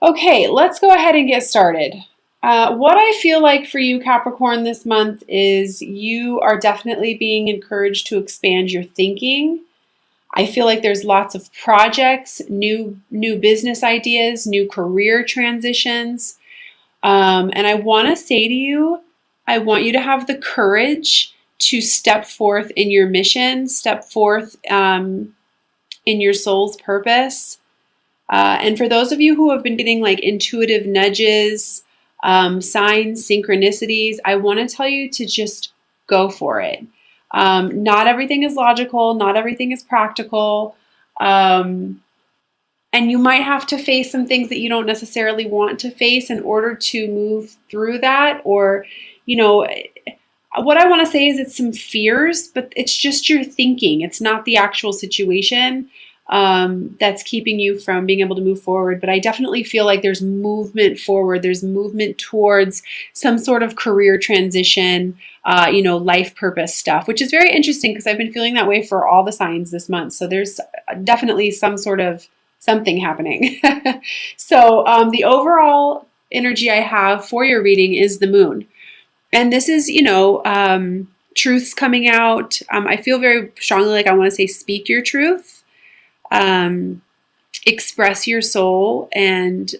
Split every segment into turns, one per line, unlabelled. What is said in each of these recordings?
Okay, let's go ahead and get started. What I feel like for you, Capricorn, this month is you are definitely being encouraged to expand your thinking. I feel like there's lots of projects, new business ideas, new career transitions. And I want to say to you, I want you to have the courage to step forth in your mission, step forth in your soul's purpose. And for those of you who have been getting like intuitive nudges, signs, synchronicities, I want to tell you to just go for it. Not everything is logical, not everything is practical. And you might have to face some things that you don't necessarily want to face in order to move through that. Or, you know, what I want to say is it's some fears, but it's just your thinking. It's not the actual situation that's keeping you from being able to move forward. But I definitely feel like there's movement forward. There's movement towards some sort of career transition, life purpose stuff, which is very interesting because I've been feeling that way for all the signs this month. So there's definitely some sort of something happening. So the overall energy I have for your reading is the moon. And this is, truths coming out. I feel very strongly like I want to say speak your truth. Express your soul and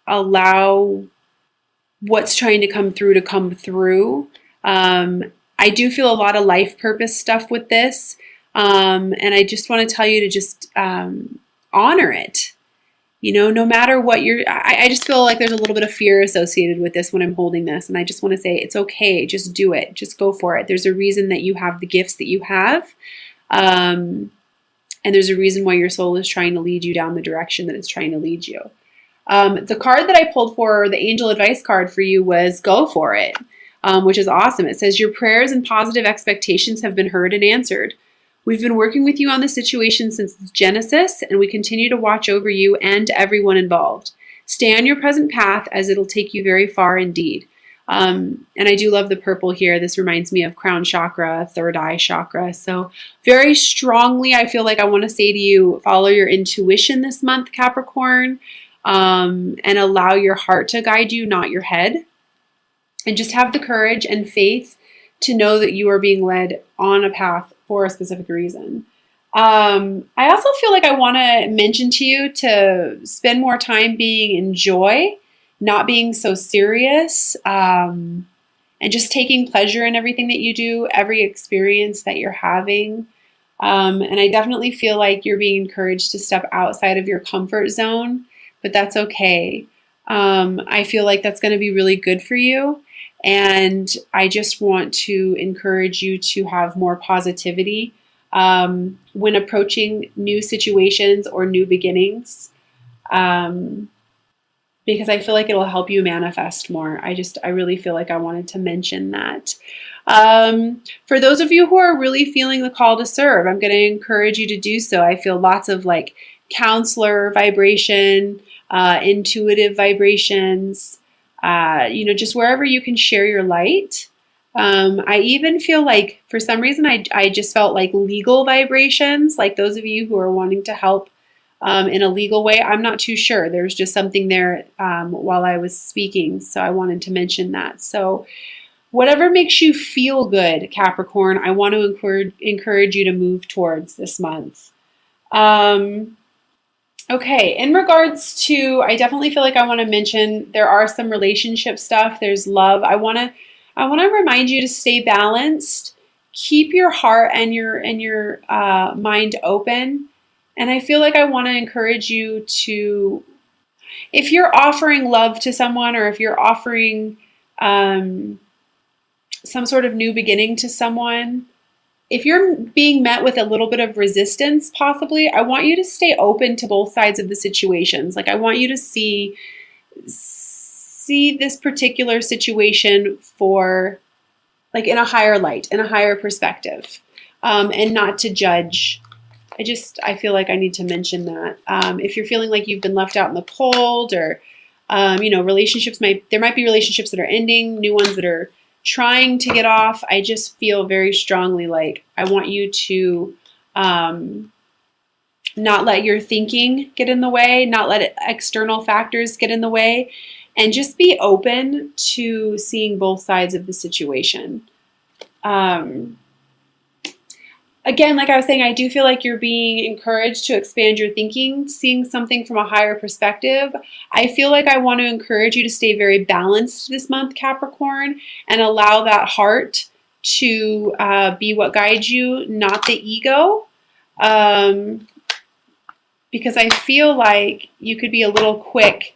allow what's trying to come through. I do feel a lot of life purpose stuff with this. And I just want to tell you to just honor it. No matter what I just feel like there's a little bit of fear associated with this when I'm holding this. And I just want to say, it's okay. Just do it. Just go for it. There's a reason that you have the gifts that you have. And there's a reason why your soul is trying to lead you down the direction that it's trying to lead you. The card that I pulled for, the angel advice card for you, was go for it, which is awesome. It says, your prayers and positive expectations have been heard and answered. We've been working with you on the situation since Genesis, and we continue to watch over you and everyone involved. Stay on your present path, as it'll take you very far indeed. And I do love the purple here. This reminds me of crown chakra, third eye chakra. So very strongly, I feel like I want to say to you, follow your intuition this month, Capricorn, and allow your heart to guide you, not your head. And just have the courage and faith to know that you are being led on a path for a specific reason. I also feel like I want to mention to you to spend more time being in joy, not being so serious, and just taking pleasure in everything that you do, every experience that you're having. And I definitely feel like you're being encouraged to step outside of your comfort zone, but that's okay. I feel like that's going to be really good for you. And I just want to encourage you to have more positivity when approaching new situations or new beginnings, because I feel like it'll help you manifest more. I really feel like I wanted to mention that. For those of you who are really feeling the call to serve, I'm going to encourage you to do so. I feel lots of like counselor vibration, intuitive vibrations. Just wherever you can share your light. I even feel like for some reason I just felt like legal vibrations, like those of you who are wanting to help in a legal way. I'm not too sure. There's just something there while I was speaking, so I wanted to mention that. So whatever makes you feel good, Capricorn, I want to encourage you to move towards this month. Okay, in regards to, I definitely feel like I want to mention there are some relationship stuff. There's love. I want to remind you to stay balanced, keep your heart and your mind open. And I feel like I want to encourage you to, if you're offering love to someone, or if you're offering some sort of new beginning to someone, if you're being met with a little bit of resistance, possibly, I want you to stay open to both sides of the situations. Like I want you to see this particular situation for like in a higher light, in a higher perspective, and not to judge. I feel like I need to mention that. If you're feeling like you've been left out in the cold, or, relationships there might be relationships that are ending, new ones that are trying to get off. I just feel very strongly like I want you to not let your thinking get in the way, not let external factors get in the way, and just be open to seeing both sides of the situation. Again, like I was saying, I do feel like you're being encouraged to expand your thinking, seeing something from a higher perspective. I feel like I want to encourage you to stay very balanced this month, Capricorn, and allow that heart to be what guides you, not the ego. Because I feel like you could be a little quick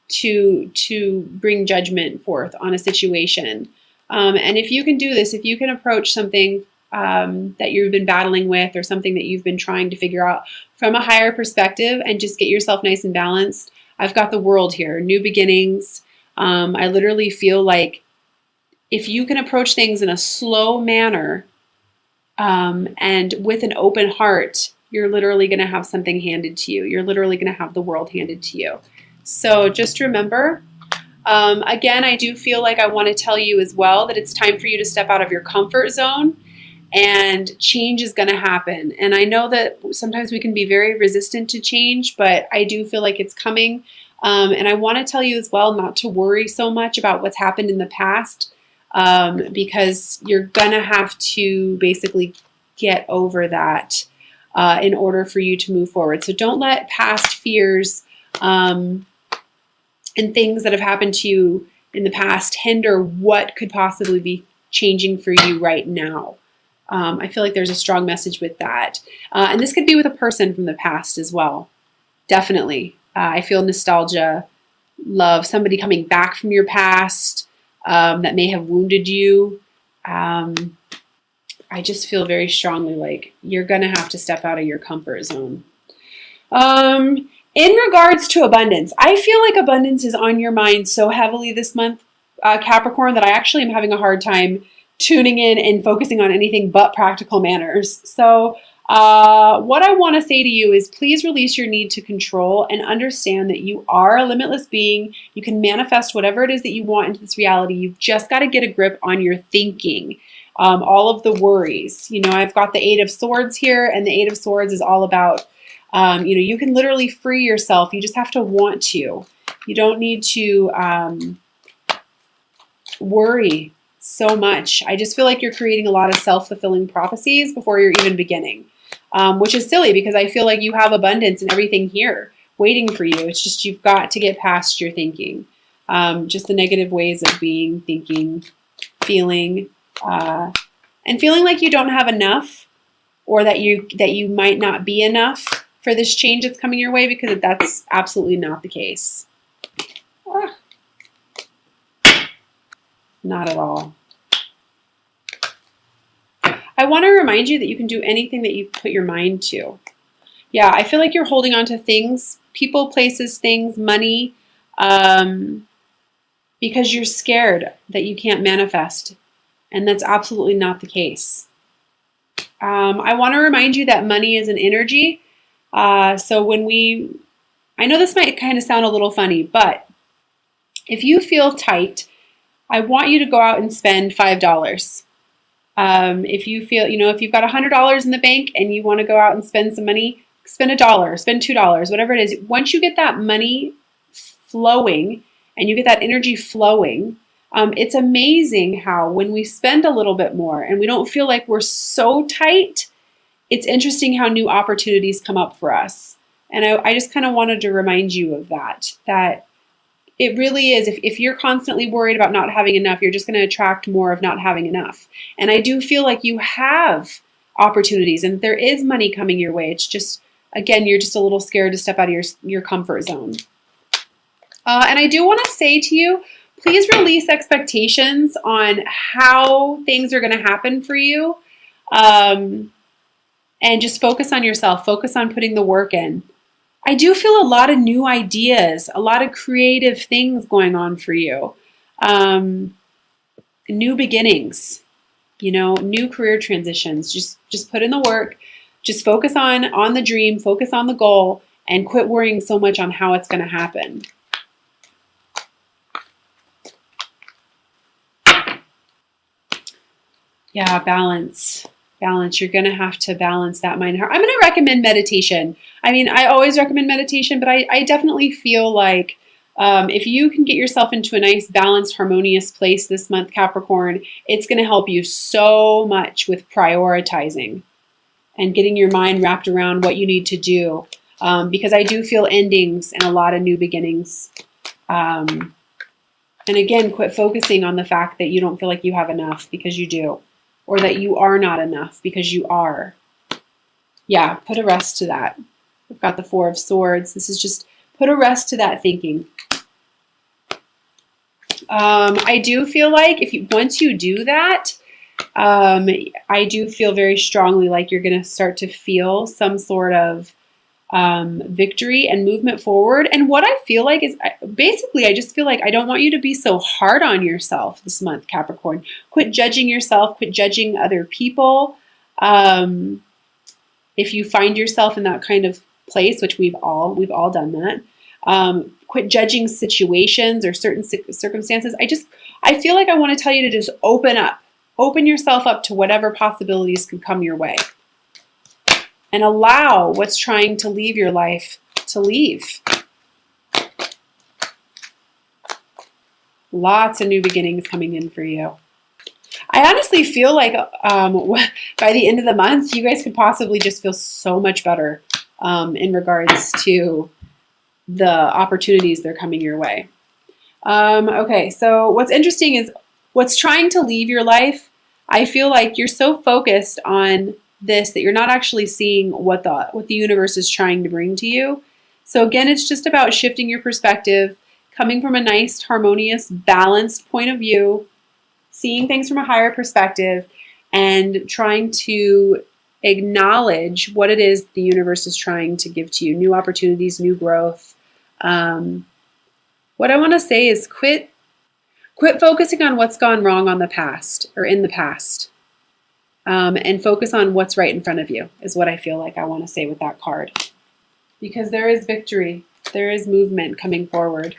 to bring judgment forth on a situation. And if you can do this, if you can approach something that you've been battling with or something that you've been trying to figure out from a higher perspective and just get yourself nice and balanced, I've got the world here, new beginnings. I literally feel like if you can approach things in a slow manner and with an open heart, you're literally going to have something handed to you. You're literally going to have the world handed to you. So just remember, again, I do feel like I want to tell you as well that it's time for you to step out of your comfort zone. And change is going to happen. And I know that sometimes we can be very resistant to change, but I do feel like it's coming. And I want to tell you as well not to worry so much about what's happened in the past, because you're going to have to basically get over that in order for you to move forward. So don't let past fears and things that have happened to you in the past hinder what could possibly be changing for you right now. I feel like there's a strong message with that. And this could be with a person from the past as well. Definitely. I feel nostalgia, love, somebody coming back from your past that may have wounded you. I just feel very strongly like you're going to have to step out of your comfort zone. In regards to abundance, I feel like abundance is on your mind so heavily this month, Capricorn, that I actually am having a hard time tuning in and focusing on anything but practical manners. So what I want to say to you is please release your need to control and understand that you are a limitless being. You can manifest whatever it is that you want into this reality. You've just got to get a grip on your thinking. All of the worries. You know, I've got the Eight of Swords here, and the Eight of Swords is all about, you can literally free yourself. You just have to want to. You don't need to worry so much. I just feel like you're creating a lot of self-fulfilling prophecies before you're even beginning, which is silly because I feel like you have abundance and everything here waiting for you. It's just you've got to get past your thinking, just the negative ways of being, thinking, feeling, and feeling like you don't have enough or that you might not be enough for this change that's coming your way, because that's absolutely not the case. Not at all. I want to remind you that you can do anything that you put your mind to. Yeah, I feel like you're holding on to things, people, places, things, money, because you're scared that you can't manifest. And that's absolutely not the case. I want to remind you that money is an energy. So I know this might kind of sound a little funny, but if you feel tight, I want you to go out and spend $5. If you feel, if you've got $100 in the bank and you want to go out and spend some money, spend $1, spend $2, whatever it is. Once you get that money flowing and you get that energy flowing, it's amazing how when we spend a little bit more and we don't feel like we're so tight, it's interesting how new opportunities come up for us. And I just kind of wanted to remind you of that it really is. If you're constantly worried about not having enough, you're just going to attract more of not having enough. And I do feel like you have opportunities and there is money coming your way. It's just, again, you're just a little scared to step out of your comfort zone. And I do want to say to you, please release expectations on how things are going to happen for you. And just focus on yourself. Focus on putting the work in. I do feel a lot of new ideas, a lot of creative things going on for you. New beginnings, new career transitions. Just put in the work. Just focus on the dream, focus on the goal, and quit worrying so much on how it's going to happen. Yeah, balance. Balance. You're going to have to balance that mind and heart. I'm going to recommend meditation. I mean, I always recommend meditation, but I definitely feel like if you can get yourself into a nice, balanced, harmonious place this month, Capricorn, it's going to help you so much with prioritizing and getting your mind wrapped around what you need to do. Because I do feel endings and a lot of new beginnings. And again, quit focusing on the fact that you don't feel like you have enough, because you do. Or that you are not enough, because you are. Yeah, put a rest to that. We've got the Four of Swords. This is just put a rest to that thinking. I do feel like once you do that, I do feel very strongly like you're going to start to feel some sort of victory and movement forward. And what I feel like is basically, I just feel like I don't want you to be so hard on yourself this month, Capricorn. Quit judging yourself, quit judging other people. If you find yourself in that kind of place, which we've all done that, quit judging situations or certain circumstances. I feel like I want to tell you to just open yourself up to whatever possibilities can come your way. And allow what's trying to leave your life to leave. Lots of new beginnings coming in for you. I honestly feel like by the end of the month, you guys could possibly just feel so much better in regards to the opportunities that are coming your way. Okay, so what's interesting is what's trying to leave your life. I feel like you're so focused on this that you're not actually seeing what the universe is trying to bring to you. So again, it's just about shifting your perspective, coming from a nice, harmonious, balanced point of view, seeing things from a higher perspective, and trying to acknowledge what it is the universe is trying to give to you. New opportunities, new growth. What I want to say is quit focusing on what's gone wrong in the past. And focus on what's right in front of you is what I feel like I want to say with that card. Because there is victory. There is movement coming forward.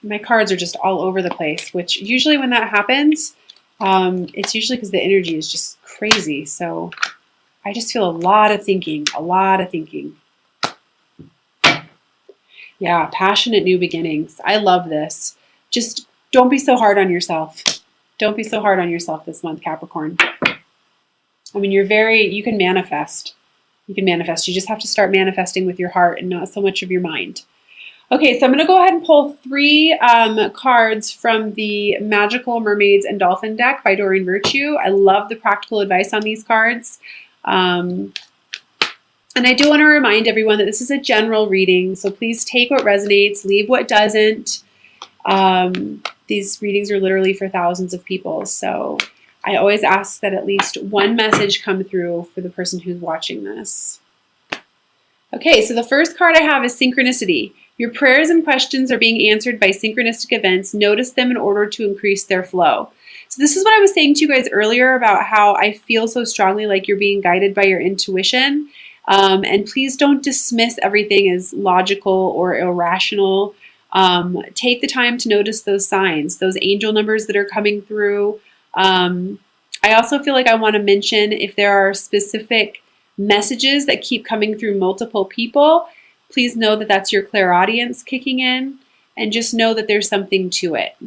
My cards are just all over the place, which usually when that happens, it's usually because the energy is just crazy. So I just feel a lot of thinking. Yeah, passionate new beginnings. I love this. Just don't be so hard on yourself. Don't be so hard on yourself this month, Capricorn. I mean, you can manifest. You just have to start manifesting with your heart and not so much of your mind. Okay, so I'm going to go ahead and pull 3 cards from the Magical Mermaids and Dolphin deck by Doreen Virtue. I love the practical advice on these cards. And I do want to remind everyone that this is a general reading, so please take what resonates, leave what doesn't. These readings are literally for thousands of people, so I always ask that at least one message come through for the person who's watching this. Okay, so the first card I have is synchronicity. Your prayers and questions are being answered by synchronistic events. Notice them in order to increase their flow. So this is what I was saying to you guys earlier about how I feel so strongly like you're being guided by your intuition. And please don't dismiss everything as logical or irrational. Take the time to notice those signs, those angel numbers that are coming through. I also feel like I want to mention if there are specific messages that keep coming through multiple people, please know that that's your clairaudience kicking in, and just know that there's something to it.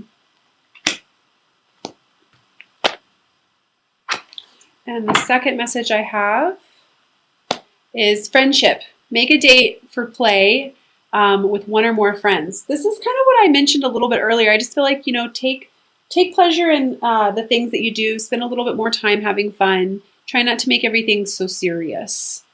And the second message I have is friendship. Make a date for play with one or more friends. This is kind of what I mentioned a little bit earlier. I just feel like, take pleasure in the things that you do. Spend a little bit more time having fun. Try not to make everything so serious.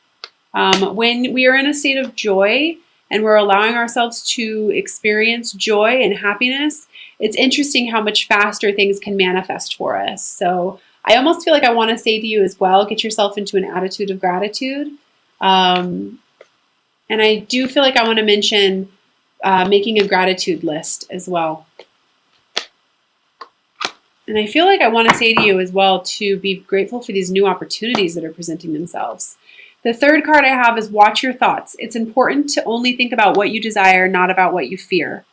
When we are in a state of joy and we're allowing ourselves to experience joy and happiness, it's interesting how much faster things can manifest for us. So I almost feel like I want to say to you as well, get yourself into an attitude of gratitude. And I do feel like I want to mention making a gratitude list as well. And I feel like I want to say to you as well to be grateful for these new opportunities that are presenting themselves. The third card I have is watch your thoughts. It's important to only think about what you desire, not about what you fear.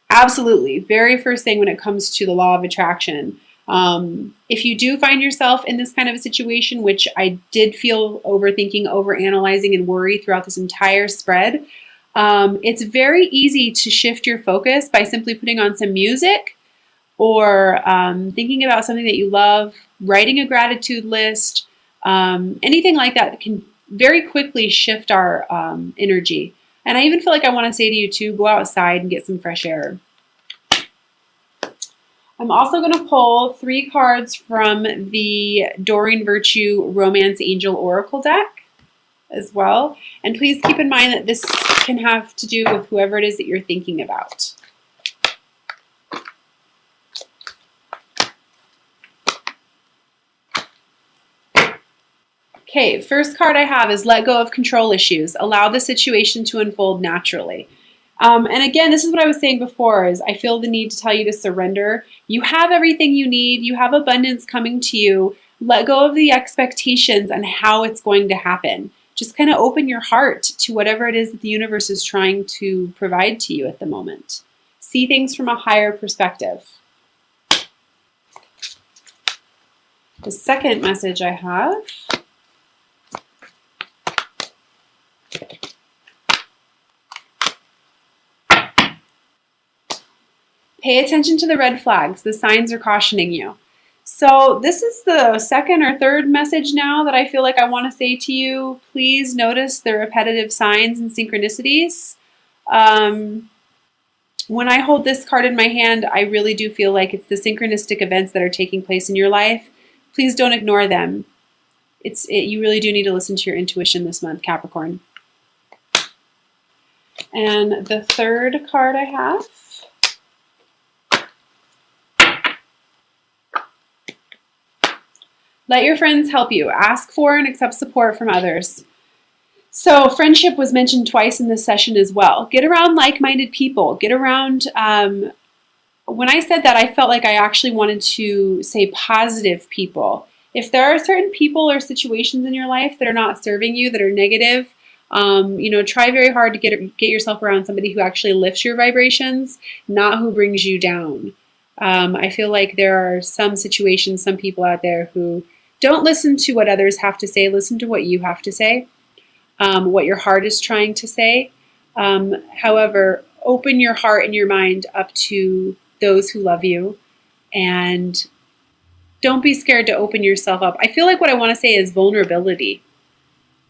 Absolutely. Very first thing when it comes to the law of attraction. If you do find yourself in this kind of a situation, which I did feel overthinking, overanalyzing, and worry throughout this entire spread, it's very easy to shift your focus by simply putting on some music or thinking about something that you love, writing a gratitude list, anything like that can very quickly shift our energy. And I even feel like I want to say to you too, go outside and get some fresh air. I'm also going to pull 3 cards from the Doreen Virtue Romance Angel Oracle deck as well. And please keep in mind that this can have to do with whoever it is that you're thinking about. Okay, first card I have is let go of control issues. Allow the situation to unfold naturally. And again, this is what I was saying before, is I feel the need to tell you to surrender. You have everything you need. You have abundance coming to you. Let go of the expectations and how it's going to happen. Just kind of open your heart to whatever it is that the universe is trying to provide to you at the moment. See things from a higher perspective. The second message I have pay attention to the red flags. The signs are cautioning you. So this is the second or third message now that I feel like I want to say to you. Please notice the repetitive signs and synchronicities. When I hold this card in my hand, I really do feel like it's the synchronistic events that are taking place in your life. Please don't ignore them. You really do need to listen to your intuition this month, Capricorn. And the third card I have let your friends help you. Ask for and accept support from others. So friendship was mentioned twice in this session as well. Get around like-minded people. Get around, when I said that, I felt like I actually wanted to say positive people. If there are certain people or situations in your life that are not serving you, that are negative, try very hard to get yourself around somebody who actually lifts your vibrations, not who brings you down. I feel like there are some situations, some people out there who don't listen to what others have to say. Listen to what you have to say, what your heart is trying to say. However, open your heart and your mind up to those who love you, and don't be scared to open yourself up. I feel like what I want to say is vulnerability.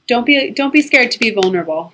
Don't be scared to be vulnerable.